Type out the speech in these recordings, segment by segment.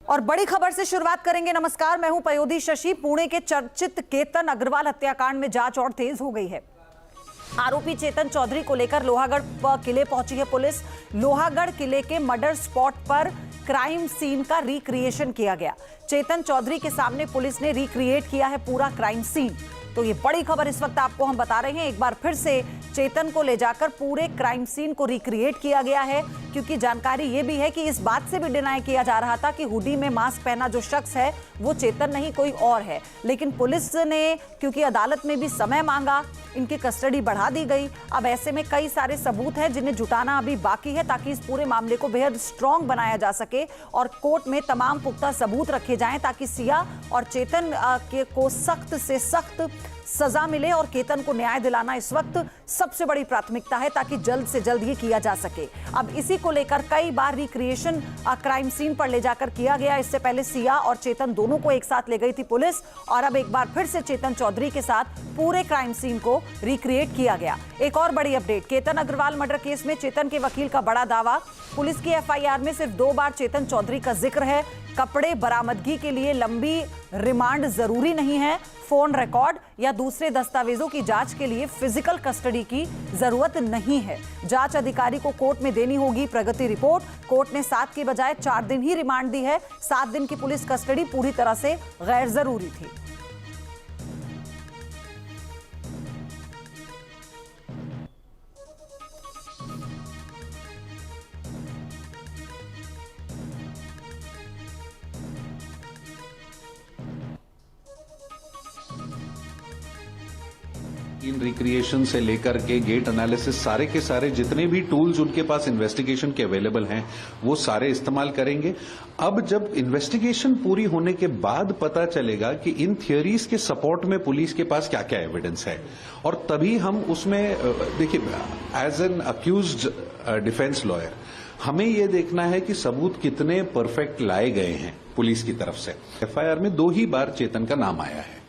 और बड़ी खबर से शुरुआत करेंगे। नमस्कार, मैं हूं पयोधी शशि। पुणे के चर्चित केतन अग्रवाल हत्याकांड में जांच और तेज हो गई है। आरोपी चेतन चौधरी को लेकर लोहागढ़ किले पहुंची है पुलिस। लोहागढ़ किले के मर्डर स्पॉट पर क्राइम सीन का रिक्रिएशन किया गया। चेतन चौधरी के सामने पुलिस ने रिक्रिएट किया है पूरा क्राइम सीन। तो ये बड़ी खबर इस वक्त आपको हम बता रहे हैं। एक बार फिर से चेतन को ले जाकर पूरे क्राइम सीन को रिक्रिएट किया गया है, क्योंकि जानकारी ये भी है कि इस बात से भी डिनाई किया जा रहा था कि हुडी में मास्क पहना जो शख्स है वो चेतन नहीं कोई और है। लेकिन पुलिस ने क्योंकि अदालत में भी समय मांगा, इनकी कस्टडी बढ़ा दी गई। अब ऐसे में कई सारे सबूत हैं जिन्हें जुटाना अभी बाकी है, ताकि इस पूरे मामले को बेहद स्ट्रांग बनाया जा सके और कोर्ट में तमाम पुख्ता सबूत रखे जाएं, ताकि सिया और चेतन को सख्त से सख्त सजा मिले। और केतन को न्याय दिलाना इस वक्त सबसे बड़ी प्राथमिकता है, ताकि जल्द से जल्द ये किया जा सके। अब इसी को लेकर कई बार रिक्रिएशन क्राइम सीन पर ले जाकर किया गया। इससे पहले सिया और चेतन दोनों को एक साथ ले गई थी पुलिस, और अब एक बार फिर से चेतन चौधरी के साथ पूरे क्राइम सीन को रिक्रिएट किया गया। एक और बड़ी update, Ketan Agarwal murder case में चेतन के वकील का बड़ा दावा। पुलिस की एफआईआर में सिर्फ 2 बार चेतन चौधरी का जिक्र है। कपड़े बरामदगी के लिए लंबी रिमांड जरूरी नहीं है। फोन रिकॉर्ड या दूसरे दस्तावेजों की जांच के लिए फिजिकल कस्टडी की जरूरत नहीं है। जांच अधिकारी को कोर्ट में देनी होगी प्रगति रिपोर्ट। कोर्ट ने 7 के बजाय 4 दिन ही रिमांड दी है। 7 दिन की पुलिस कस्टडी पूरी तरह से गैर जरूरी थी। इन रिक्रिएशन से लेकर के गेट एनालिसिस, सारे के सारे जितने भी टूल्स उनके पास इन्वेस्टिगेशन के अवेलेबल हैं वो सारे इस्तेमाल करेंगे। अब जब इन्वेस्टिगेशन पूरी होने के बाद पता चलेगा कि इन थियोरीज के सपोर्ट में पुलिस के पास क्या क्या एविडेंस है, और तभी हम उसमें देखिए, as an accused defence lawyer हमें ये देखना है कि सबूत कितने परफेक्ट लाए गए हैं पुलिस की तरफ से। एफआईआर में 2 ही बार चेतन का नाम आया है।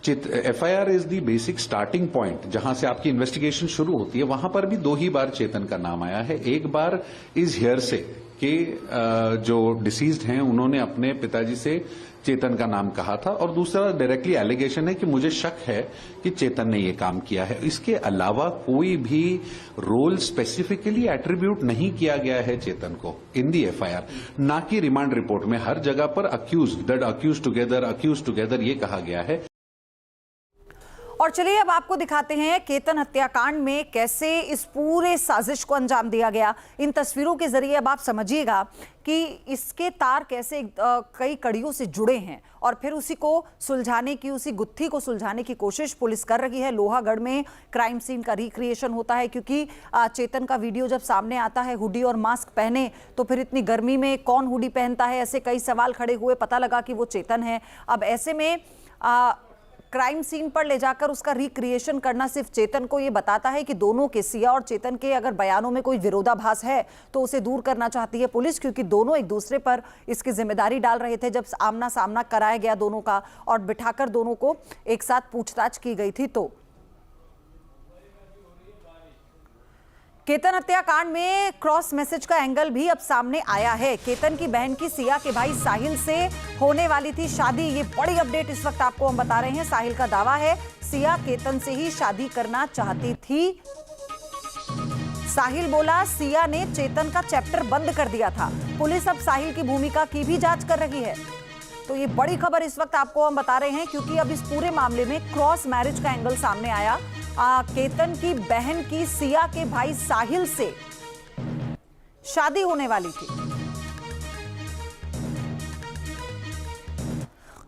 FIR is the basic starting point, जहां से आपकी इन्वेस्टिगेशन शुरू होती है। वहां पर भी 2 ही बार चेतन का नाम आया है। एक बार इज हियर से कि जो डिसीज्ड हैं उन्होंने अपने पिताजी से चेतन का नाम कहा था, और दूसरा डायरेक्टली एलिगेशन है कि मुझे शक है कि चेतन ने ये काम किया है। इसके अलावा कोई भी रोल स्पेसिफिकली एट्रीब्यूट नहीं किया गया है चेतन को इन दी एफआईआर, ना कि रिमांड रिपोर्ट में। हर जगह पर अक्यूज टुगेदर ये कहा गया है। और चलिए अब आपको दिखाते हैं केतन हत्याकांड में कैसे इस पूरे साजिश को अंजाम दिया गया। इन तस्वीरों के जरिए अब आप समझिएगा कि इसके तार कैसे कई कड़ियों से जुड़े हैं, और फिर उसी को सुलझाने की, उसी गुत्थी को सुलझाने की कोशिश पुलिस कर रही है। लोहागढ़ में क्राइम सीन का रिक्रिएशन होता है, क्योंकि चेतन का वीडियो जब सामने आता है हुडी और मास्क पहने, तो फिर इतनी गर्मी में कौन हुडी पहनता है, ऐसे कई सवाल खड़े हुए। पता लगा कि वो चेतन है। अब ऐसे में क्राइम सीन पर ले जाकर उसका रिक्रिएशन करना सिर्फ चेतन को ये बताता है कि दोनों के, सिया और चेतन के, अगर बयानों में कोई विरोधाभास है तो उसे दूर करना चाहती है पुलिस, क्योंकि दोनों एक दूसरे पर इसकी जिम्मेदारी डाल रहे थे। जब आमना सामना कराया गया दोनों का और बिठाकर दोनों को एक साथ पूछताछ की गई थी, तो केतन हत्याकांड में क्रॉस मैसेज का एंगल भी अब सामने आया है। केतन की बहन की सिया के भाई साहिल से होने वाली थी शादी। ये बड़ी अपडेट इस वक्त आपको हम बता रहे हैं। साहिल का दावा है सिया केतन से ही शादी करना चाहती थी। साहिल बोला सिया ने चेतन का चैप्टर बंद कर दिया था। पुलिस अब साहिल की भूमिका की भी जांच कर रही है। तो ये बड़ी खबर इस वक्त आपको हम बता रहे हैं, क्योंकि अब इस पूरे मामले में क्रॉस मैरिज का एंगल सामने आया। केतन की बहन की सिया के भाई साहिल से शादी होने वाली थी।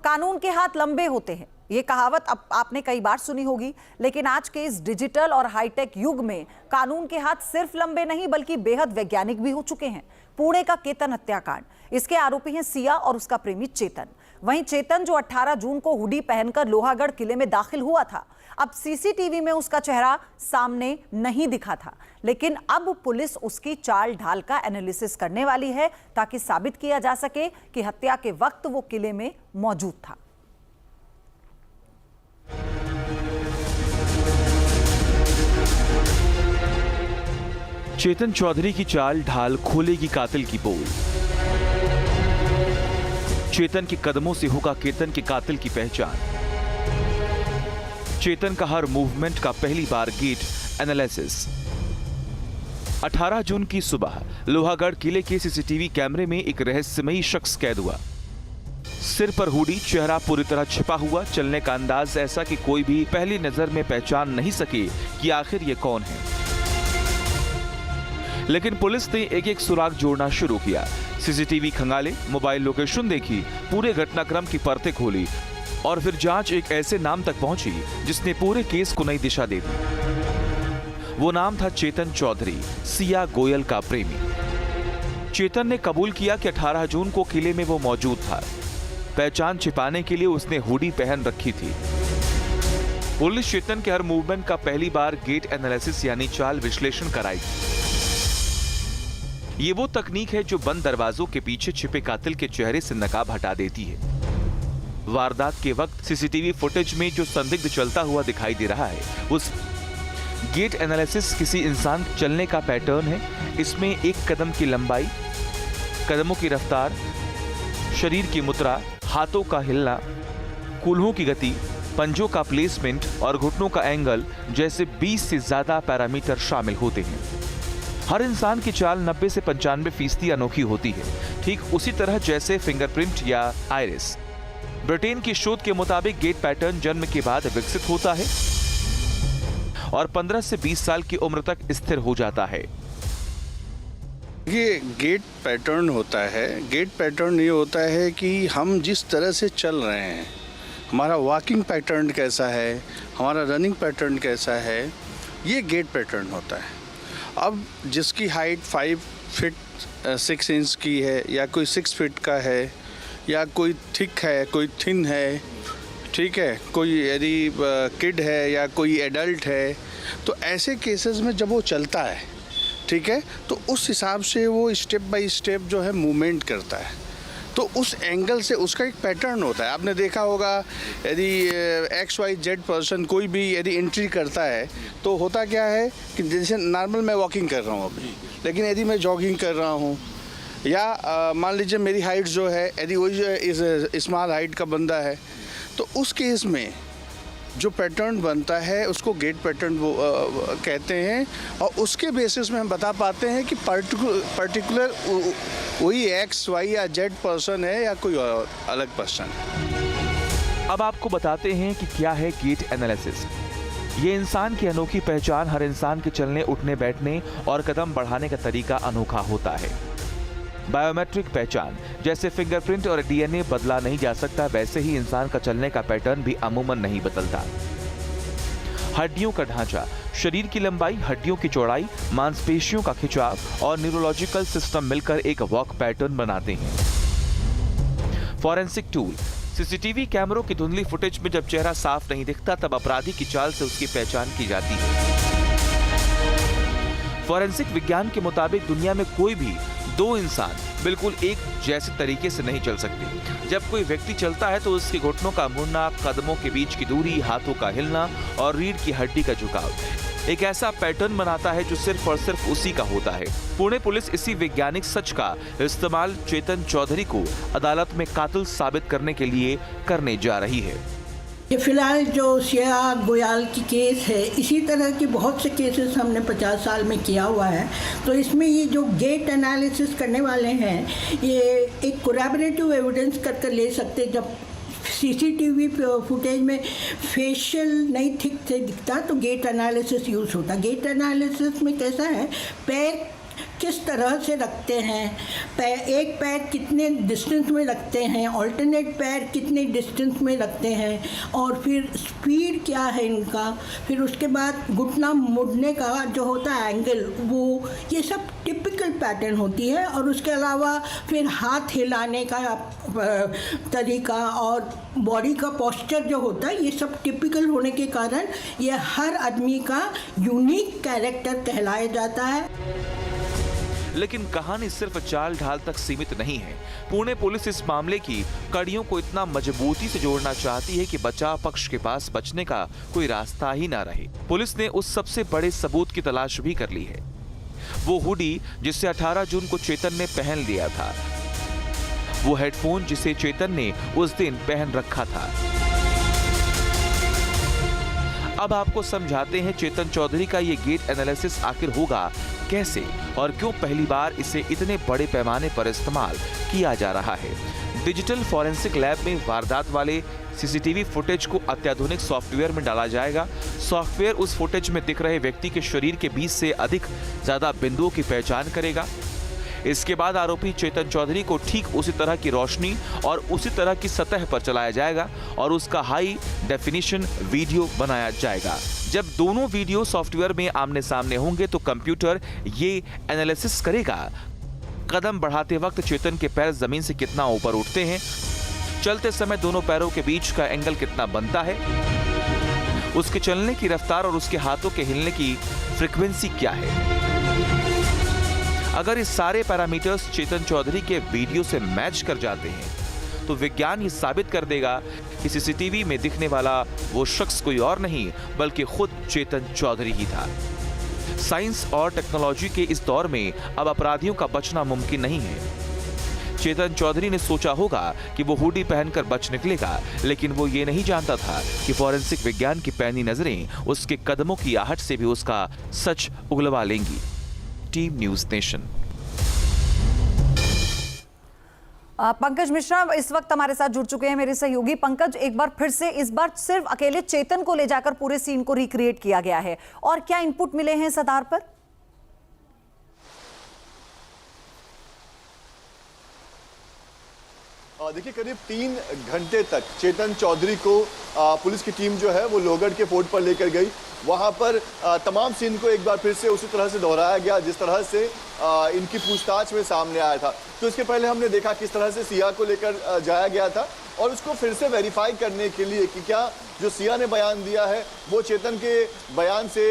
कानून के हाथ लंबे होते हैं, ये कहावत अब आपने कई बार सुनी होगी, लेकिन आज के इस डिजिटल और हाईटेक युग में कानून के हाथ सिर्फ लंबे नहीं बल्कि बेहद वैज्ञानिक भी हो चुके हैं। पुणे का केतन हत्याकांड, इसके आरोपी हैं सिया और उसका प्रेमी चेतन। वहीं चेतन जो 18 जून को हुडी पहनकर लोहागढ़ किले में दाखिल हुआ था, अब सीसीटीवी में उसका चेहरा सामने नहीं दिखा था, लेकिन अब पुलिस उसकी चाल ढाल का एनालिसिस करने वाली है, ताकि साबित किया जा सके कि हत्या के वक्त वो किले में मौजूद था। चेतन चौधरी की चाल ढाल खोलेगी कातिल की पोल। चेतन के कदमों से होगा केतन के कातिल की पहचान। चेतन का हर मूवमेंट का पहली बार गेट एनालिसिस। 18 जून की सुबह लोहागढ़ किले के सीसीटीवी कैमरे में एक रहस्यमयी शख्स कैद हुआ। सिर पर हुडी, चेहरा पूरी तरह छिपा हुआ, चलने का अंदाज ऐसा कि कोई भी पहली नजर में पहचान नहीं सके कि आखिर ये कौन है। लेकिन पुलिस ने एक एक सुराग जोड़ना शुरू किया। सीसीटीवी खंगाले, मोबाइल लोकेशन देखी, पूरे घटनाक्रम की परतें खोली और फिर जांच एक ऐसे नाम तक पहुंची जिसने पूरे केस को नई दिशा दे दी। वो नाम था चेतन चौधरी, सिया गोयल का प्रेमी। चेतन ने कबूल किया कि 18 जून को किले में वो मौजूद था। पहचान छिपाने के लिए उसने हुडी पहन रखी थी। पुलिस चेतन के हर मूवमेंट का पहली बार गेट एनालिसिस यानी चाल विश्लेषण कराई। ये वो तकनीक है जो बंद दरवाजों के पीछे छिपे कातिल के चेहरे से नकाब हटा देती है। वारदात के वक्त सीसीटीवी फुटेज में जो संदिग्ध चलता हुआ दिखाई दे रहा है, उस गेट एनालिसिस किसी इंसान चलने का पैटर्न है। इसमें एक कदम की लंबाई, कदमों की रफ्तार, शरीर की मुद्रा, हाथों का हिलना, कूल्हों की गति, पंजों का प्लेसमेंट और घुटनों का एंगल जैसे 20 से ज्यादा पैरामीटर शामिल होते हैं। हर इंसान की चाल 90 से 95% अनोखी होती है, ठीक उसी तरह जैसे फिंगरप्रिंट या आइरिस। ब्रिटेन की शोध के मुताबिक गेट पैटर्न जन्म के बाद विकसित होता है और 15 से 20 साल की उम्र तक स्थिर हो जाता है। ये गेट पैटर्न होता है। गेट पैटर्न ये होता है कि हम जिस तरह से चल रहे हैं, हमारा वॉकिंग पैटर्न कैसा है, हमारा रनिंग पैटर्न कैसा है, ये गेट पैटर्न होता है। अब जिसकी हाइट 5 फीट 6 इंच की है, या कोई 6 फीट का है, या कोई थिक है, कोई थिन है, ठीक है, कोई यदि किड है या कोई एडल्ट है, तो ऐसे केसेस में जब वो चलता है, ठीक है, तो उस हिसाब से वो स्टेप बाय स्टेप जो है मूवमेंट करता है। तो उस एंगल से उसका एक पैटर्न होता है। आपने देखा होगा यदि XYZ पर्सन कोई भी यदि एंट्री करता है तो होता क्या है कि जैसे नॉर्मल मैं वॉकिंग कर रहा हूँ अभी, लेकिन यदि मैं जॉगिंग कर रहा हूँ या मान लीजिए मेरी हाइट जो है यदि वही स्मॉल हाइट का बंदा है, तो उस केस में जो पैटर्न बनता है उसको गेट पैटर्न वो कहते हैं, और उसके बेसिस में हम बता पाते हैं कि पर्टिकुलर वही X, Y या Z पर्सन है या कोई और अलग पर्सन है। अब आपको बताते हैं कि क्या है गेट एनालिसिस। ये इंसान की अनोखी पहचान। हर इंसान के चलने, उठने, बैठने और कदम बढ़ाने का तरीका अनोखा होता है। बायोमेट्रिक पहचान, जैसे फिंगरप्रिंट और DNA बदला नहीं जा सकता, वैसे ही इंसान का चलने का पैटर्न भी अमूमन नहीं बदलता। हड्डियों का ढांचा, शरीर की लंबाई, हड्डियों की चौड़ाई, मांसपेशियों का खिंचाव और न्यूरोलॉजिकल सिस्टम मिलकर एक वॉक पैटर्न बनाते हैं। फॉरेंसिक टूल, सीसीटीवी कैमरों की धुंधली फुटेज में जब चेहरा साफ नहीं दिखता तब अपराधी की चाल से उसकी पहचान की जाती है। फॉरेंसिक विज्ञान के मुताबिक दुनिया में कोई भी दो इंसान बिल्कुल एक जैसे तरीके से नहीं चल सकते। जब कोई व्यक्ति चलता है तो उसके घुटनों का मुड़ना, कदमों के बीच की दूरी, हाथों का हिलना और रीढ़ की हड्डी का झुकाव एक ऐसा पैटर्न बनाता है जो सिर्फ और सिर्फ उसी का होता है। पुणे पुलिस इसी वैज्ञानिक सच का इस्तेमाल चेतन चौधरी को अदालत में कातिल साबित करने के लिए करने जा रही है। ये फिलहाल जो सिया गोयल की केस है, इसी तरह के बहुत से केसेस हमने 50 साल में किया हुआ है। तो इसमें ये जो गेट एनालिसिस करने वाले हैं, ये एक कोलैबोरेटिव एविडेंस करके ले सकते। जब सीसीटीवी फुटेज में फेशियल नहीं ठीक से दिखता तो गेट एनालिसिस यूज़ होता। गेट एनालिसिस में कैसा है, पैर किस तरह से रखते हैं, एक पैर कितने डिस्टेंस में रखते हैं, अल्टरनेट पैर कितने डिस्टेंस में रखते हैं, और फिर स्पीड क्या है इनका, फिर उसके बाद घुटना मुड़ने का जो होता है एंगल, वो ये सब टिपिकल पैटर्न होती है। और उसके अलावा फिर हाथ हिलाने का तरीका और बॉडी का पोस्चर जो होता है, ये सब टिपिकल होने के कारण ये हर आदमी का यूनिक कैरेक्टर कहलाया जाता है। लेकिन कहानी सिर्फ चाल ढाल तक सीमित नहीं है। पुणे पुलिस इस मामले की कड़ियों को इतना मजबूती से जोड़ना चाहती है कि बचाव पक्ष के पास बचने का कोई रास्ता ही ना रहे। पुलिस ने उस सबसे बड़े सबूत की तलाश भी कर ली है। वो हुडी जिसे 18 जून को चेतन ने पहन लिया था। वो हेडफोन जिसे चेतन ने उस दिन पहन रखा था। अब आपको समझाते हैं चेतन चौधरी का ये गेट एनालिसिस आखिर होगा कैसे और क्यों पहली बार इसे इतने बड़े पैमाने पर इस्तेमाल किया जा रहा है। डिजिटल फॉरेंसिक लैब में वारदात वाले सीसीटीवी फुटेज को अत्याधुनिक सॉफ्टवेयर में डाला जाएगा। सॉफ्टवेयर उस फुटेज में दिख रहे व्यक्ति के शरीर के 20 से अधिक ज्यादा बिंदुओं की पहचान करेगा। इसके बाद आरोपी चेतन चौधरी को ठीक उसी तरह की रोशनी और उसी तरह की सतह पर चलाया जाएगा और उसका हाई डेफिनेशन वीडियो बनाया जाएगा। जब दोनों वीडियो सॉफ्टवेयर में आमने सामने होंगे तो कंप्यूटर ये एनालिसिस करेगा कदम बढ़ाते वक्त चेतन के पैर जमीन से कितना ऊपर उठते हैं, चलते समय दोनों पैरों के बीच का एंगल कितना बनता है, उसके चलने की रफ्तार और उसके हाथों के हिलने की फ्रीक्वेंसी क्या है। अगर इस सारे पैरामीटर्स चेतन चौधरी के वीडियो से मैच कर जाते हैं तो विज्ञान ये साबित कर देगा कि सीसीटीवी में दिखने वाला वो शख्स कोई और नहीं बल्कि खुद चेतन चौधरी ही था। साइंस और टेक्नोलॉजी के इस दौर में अब अपराधियों का बचना मुमकिन नहीं है। चेतन चौधरी ने सोचा होगा कि वो हुडी पहनकर बच निकलेगा, लेकिन वो ये नहीं जानता था कि फॉरेंसिक विज्ञान की पैनी नजरें उसके कदमों की आहट से भी उसका सच उगलवा लेंगी। Team news nation. Pankaj Mishra इस वक्त हमारे साथ जुड़ चुके हैं, मेरे सहयोगी। पंकज, एक बार फिर से इस बार सिर्फ अकेले चेतन को ले जाकर पूरे सीन को रिक्रिएट किया गया है, और क्या इनपुट मिले हैं इस आधार पर? देखिए, करीब 3 घंटे तक चेतन चौधरी को पुलिस की टीम जो है वो लोहगढ़ के फोर्ट पर लेकर गई। वहां पर तमाम सीन को एक बार फिर से उसी तरह से दोहराया गया जिस तरह से इनकी पूछताछ में सामने आया था। तो इसके पहले हमने देखा किस तरह से सिया को लेकर जाया गया था और उसको फिर से वेरीफाई करने के लिए कि क्या जो सिया ने बयान दिया है वो चेतन के बयान से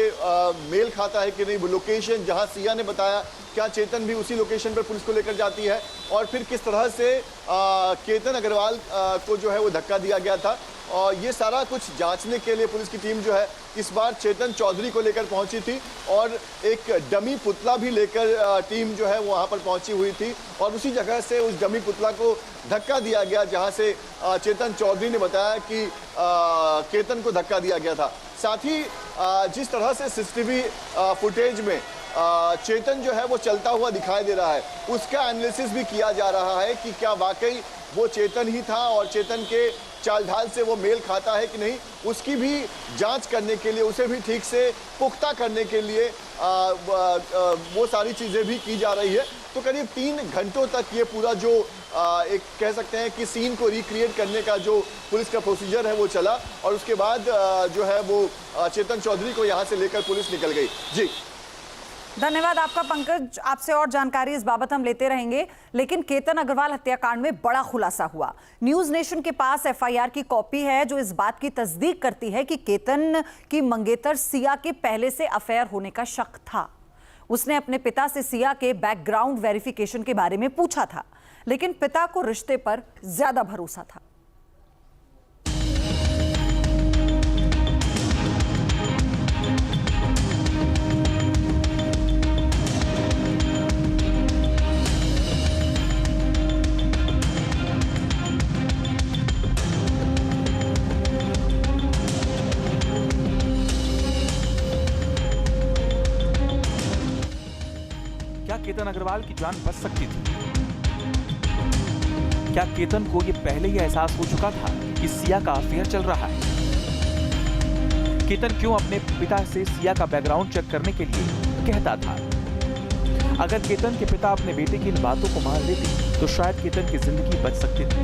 मेल खाता है कि नहीं। वो लोकेशन जहां सिया ने बताया, क्या चेतन भी उसी लोकेशन पर पुलिस को लेकर जाती है, और फिर किस तरह से केतन अग्रवाल को जो है वो धक्का दिया गया था। और ये सारा कुछ जांचने के लिए पुलिस की टीम जो है इस बार चेतन चौधरी को लेकर पहुंची थी और एक डमी पुतला भी लेकर टीम जो है वहां पर पहुंची हुई थी और उसी जगह से उस डमी पुतला को धक्का दिया गया जहां से चेतन चौधरी ने बताया कि केतन को धक्का दिया गया था। साथ ही जिस तरह से सीसीटीवी फुटेज में चेतन जो है वो चलता हुआ दिखाई दे रहा है, उसका एनालिसिस भी किया जा रहा है कि क्या वाकई वो चेतन ही था और चेतन के चाल ढाल से वो मेल खाता है कि नहीं। उसकी भी जांच करने के लिए, उसे भी ठीक से पुख्ता करने के लिए वो सारी चीज़ें भी की जा रही है। तो करीब 3 घंटों तक ये पूरा जो एक कह सकते हैं कि सीन को रिक्रिएट करने का जो पुलिस का प्रोसीजर है वो चला और उसके बाद जो है वो चेतन चौधरी को यहाँ से लेकर पुलिस निकल गई। जी धन्यवाद आपका पंकज। आपसे और जानकारी इस बाबत हम लेते रहेंगे, लेकिन केतन अग्रवाल हत्याकांड में बड़ा खुलासा हुआ। न्यूज नेशन के पास एफआईआर की कॉपी है जो इस बात की तस्दीक करती है कि केतन की मंगेतर सिया के पहले से अफेयर होने का शक था। उसने अपने पिता से सिया के बैकग्राउंड वेरिफिकेशन के बारे में पूछा था, लेकिन पिता को रिश्ते पर ज्यादा भरोसा था। केतन अग्रवाल की जान बच सकती थी? क्या केतन को यह पहले ही एहसास हो चुका था कि सिया का अफेयर चल रहा है? केतन क्यों अपने पिता से सिया का बैकग्राउंड चेक करने के लिए कहता था? अगर केतन के पिता अपने बेटे की इन बातों को मान लेते तो शायद केतन की जिंदगी बच सकती थी।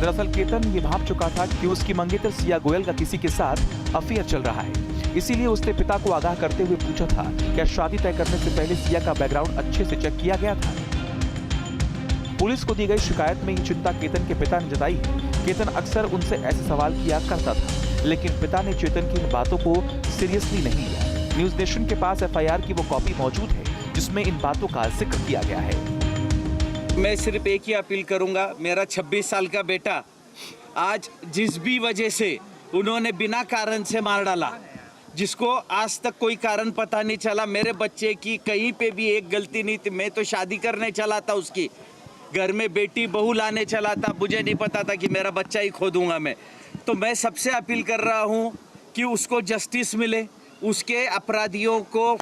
दरअसल केतन ये भाप चुका था कि उसकी मंगेतर सिया गोयल का किसी के साथ अफेयर चल रहा है, इसीलिए उसने पिता को आगाह करते हुए पूछा था क्या शादी तय करने से पहले सिया का बैकग्राउंड अच्छे से चेक किया गया था। पुलिस को दी गई शिकायत में ये चिंता केतन के पिता ने जताई। केतन अक्सर उनसे ऐसे सवाल किया करता था, लेकिन पिता ने चेतन की इन बातों को सीरियसली नहीं लिया। न्यूज नेशन के पास एफआईआर की वो कॉपी मौजूद है जिसमें इन बातों का जिक्र किया गया है। मैं सिर्फ एक ही अपील करूंगा, मेरा 26 साल का बेटा आज जिस भी वजह से उन्होंने बिना कारण से मार डाला, जिसको आज तक कोई कारण पता नहीं चला, मेरे बच्चे की कहीं पे भी एक गलती नहीं थी। मैं तो शादी करने चला था उसकी, घर में बेटी बहू लाने चला था, मुझे नहीं पता था कि मेरा बच्चा ही खो दूंगा मैं। तो मैं सबसे अपील कर रहा हूँ कि उसको जस्टिस मिले, उसके अपराधियों को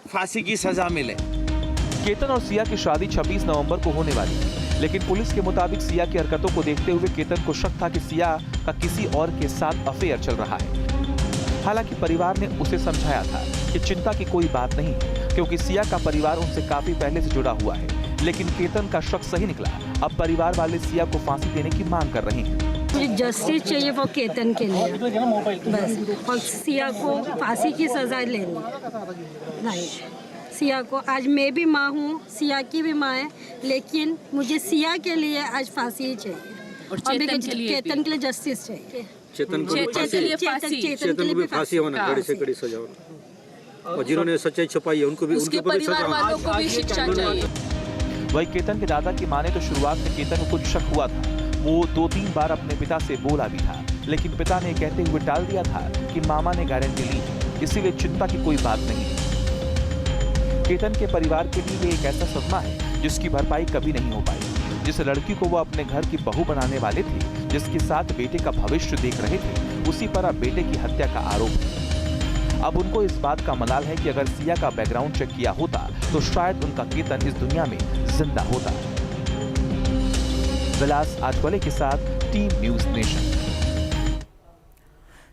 फांसी की सजा मिले। केतन और सिया की शादी 26 नवंबर को होने वाली है, लेकिन पुलिस के मुताबिक सिया की हरकतों को देखते हुए केतन को शक था कि सिया का किसी और के साथ अफेयर चल रहा है। हालांकि परिवार ने उसे समझाया था कि चिंता की कोई बात नहीं, क्योंकि सिया का परिवार उनसे काफी पहले से जुड़ा हुआ है। लेकिन केतन का शक सही निकला। अब परिवार वाले सिया को फांसी देने की मांग कर रहे हैं। मुझे जस्टिस चाहिए वो केतन के लिए बस, और सिया को फांसी की सजा लेनी। नहीं, सिया को, आज मैं भी माँ हूँ, सिया की भी माँ है, लेकिन मुझे सिया के लिए आज फांसी ही चाहिए और केतन के लिए जस्टिस चाहिए। चेतन को भी फांसी होना, कड़ी से कड़ी सजा होना, और जिन्होंने सच्चाई छुपाई है उनको भी, उसके परिवार वालों को भी शिक्षा चाहिए। वही केतन के दादा की माने तो शुरुआत में केतन को कुछ शक हुआ था। वो 2-3 बार अपने पिता से बोला भी था, लेकिन पिता ने कहते हुए टाल दिया था कि मामा ने गारंटी ली, इसीलिए चिंता की कोई बात नहीं। केतन के परिवार के लिए ये एक ऐसा सदमा है जिसकी भरपाई कभी नहीं हो पाई। जिस लड़की को वो अपने घर की बहू बनाने वाले थे, जिसके साथ बेटे का भविष्य देख रहे थे, उसी पर अब बेटे की हत्या का आरोप है। अब उनको इस बात का मलाल है कि अगर सिया का बैकग्राउंड चेक किया होता तो शायद उनका केतन इस दुनिया में जिंदा होता। विलास आठवले के साथ टीम न्यूज़ नेशन।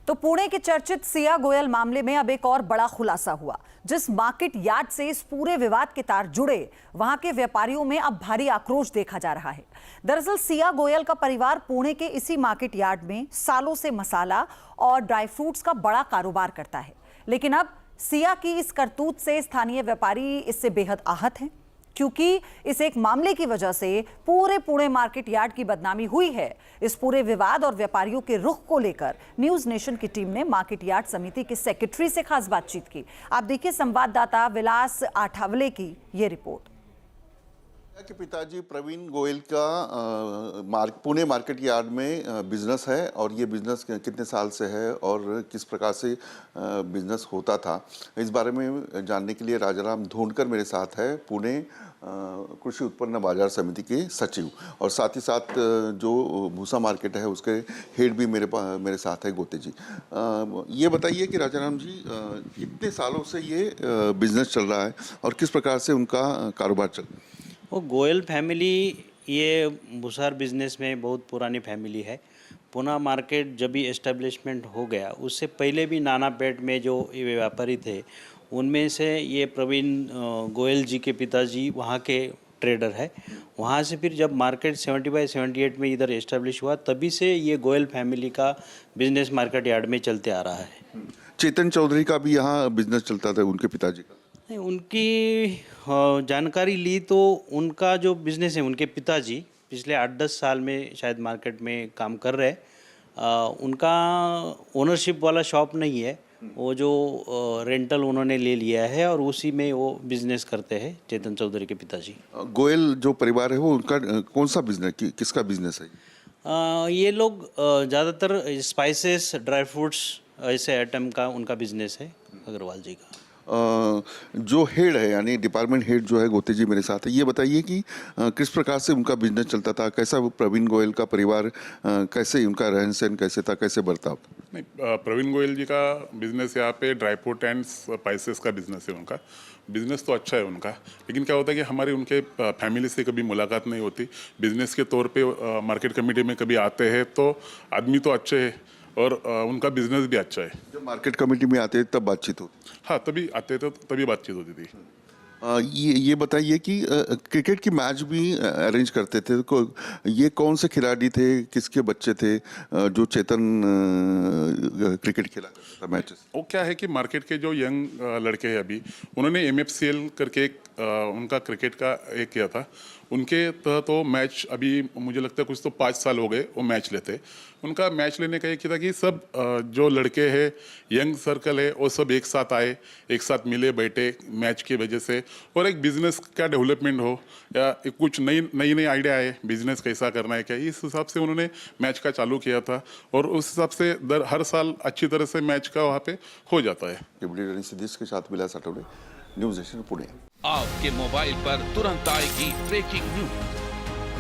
तो पुणे के चर्चित सिया गोयल मामले में अब एक और बड़ा खुलासा हुआ। जिस मार्केट यार्ड से इस पूरे विवाद के तार जुड़े, वहां के व्यापारियों में अब भारी आक्रोश देखा जा रहा है। दरअसल सिया गोयल का परिवार पुणे के इसी मार्केट यार्ड में सालों से मसाला और ड्राई फ्रूट्स का बड़ा कारोबार करता है, लेकिन अब सिया की इस करतूत से स्थानीय व्यापारी इससे बेहद आहत हैं, क्योंकि इस एक मामले की वजह से पूरे पुणे मार्केट यार्ड की बदनामी हुई है। इस पूरे विवाद और व्यापारियों के रुख को लेकर न्यूज नेशन की टीम ने मार्केट यार्ड समिति के सेक्रेटरी से खास बातचीत की। आप देखिए संवाददाता विलास आठवले की ये रिपोर्ट। के पिताजी प्रवीण गोयल का पुणे मार्केट यार्ड में बिजनेस है, और ये बिजनेस कितने साल से है और किस प्रकार से बिजनेस होता था, इस बारे में जानने के लिए राजाराम धोंडकर मेरे साथ है, पुणे कृषि उत्पन्न बाजार समिति के सचिव, और साथ ही साथ जो भूसा मार्केट है उसके हेड भी मेरे साथ है, गोते जी। ये बताइए कि राजाराम जी, कितने सालों से ये बिजनेस चल रहा है और किस प्रकार से उनका कारोबार चल रहा है? वो गोयल फैमिली ये भूसार बिजनेस में बहुत पुरानी फैमिली है। पुणे मार्केट जब भी एस्टेब्लिशमेंट हो गया, उससे पहले भी नानापेट में जो ये व्यापारी थे, उनमें से ये प्रवीण गोयल जी के पिताजी वहाँ के ट्रेडर है। वहाँ से फिर जब मार्केट 75-78 में इधर एस्टेब्लिश हुआ, तभी से ये गोयल फैमिली का बिजनेस मार्केट यार्ड में चलते आ रहा है। चेतन चौधरी का भी यहाँ बिजनेस चलता था, उनके पिताजी का? उनकी जानकारी ली तो उनका जो बिज़नेस है, उनके पिताजी पिछले 8-10 साल में शायद मार्केट में काम कर रहे हैं। उनका ओनरशिप वाला शॉप नहीं है, वो जो रेंटल उन्होंने ले लिया है और उसी में वो बिजनेस करते हैं, चेतन चौधरी के पिताजी। गोयल जो परिवार है वो उनका कौन सा बिजनेस, किसका बिजनेस है? ये लोग ज़्यादातर स्पाइसेस, ड्राई फ्रूट्स ऐसे आइटम का उनका बिजनेस है, अग्रवाल जी का। जो हेड है यानी डिपार्टमेंट हेड जो है गोते जी मेरे साथ है, ये बताइए कि किस प्रकार से उनका बिजनेस चलता था, कैसा वो प्रवीण गोयल का परिवार, कैसे उनका रहन सहन कैसे था, कैसे बर्ताव? नहीं, प्रवीण गोयल जी का बिजनेस यहाँ पे ड्राई फ्रूट एंड स्पाइसेस का बिजनेस है। उनका बिजनेस तो अच्छा है उनका, लेकिन क्या होता है कि हमारी उनके फैमिली से कभी मुलाकात नहीं होती। बिजनेस के तौर पे मार्केट कमेटी में कभी आते हैं तो आदमी तो अच्छे है और उनका बिजनेस भी अच्छा है। जब मार्केट कमेटी में आते तब बातचीत होती? हाँ, तभी आते थे, तभी बातचीत होती थी। ये बताइए कि क्रिकेट की मैच भी अरेंज करते थे, ये कौन से खिलाड़ी थे, किसके बच्चे थे जो चेतन क्रिकेट खेला करता था मैचेस? वो क्या है कि मार्केट के जो यंग लड़के हैं अभी, उन्होंने MFCL करके एक उनका क्रिकेट का एक किया था। उनके तहत तो मैच अभी मुझे लगता है कुछ तो 5 साल हो गए वो मैच लेते। उनका मैच लेने का एक था कि सब जो लड़के हैं, यंग सर्कल है, वो सब एक साथ आए, एक साथ मिले बैठे मैच की वजह से, और एक बिजनेस का डेवलपमेंट हो या कुछ नई आइडिया आए बिजनेस कैसा करना है क्या, इस हिसाब से उन्होंने मैच का चालू किया था, और उस हिसाब से हर साल अच्छी तरह से मैच का वहाँ पे हो जाता है। सिद्धेश के साथ विलास आठवले, न्यूज़ नेशन पुणे। आपके मोबाइल पर तुरंत आएगी ब्रेकिंग न्यूज,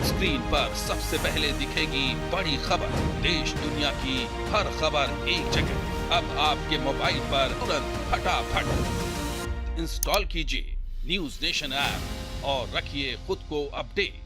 स्क्रीन पर सबसे पहले दिखेगी बड़ी खबर, देश दुनिया की हर खबर एक जगह। अब आपके मोबाइल पर तुरंत फटाफट इंस्टॉल कीजिए न्यूज नेशन ऐप और रखिए खुद को अपडेट।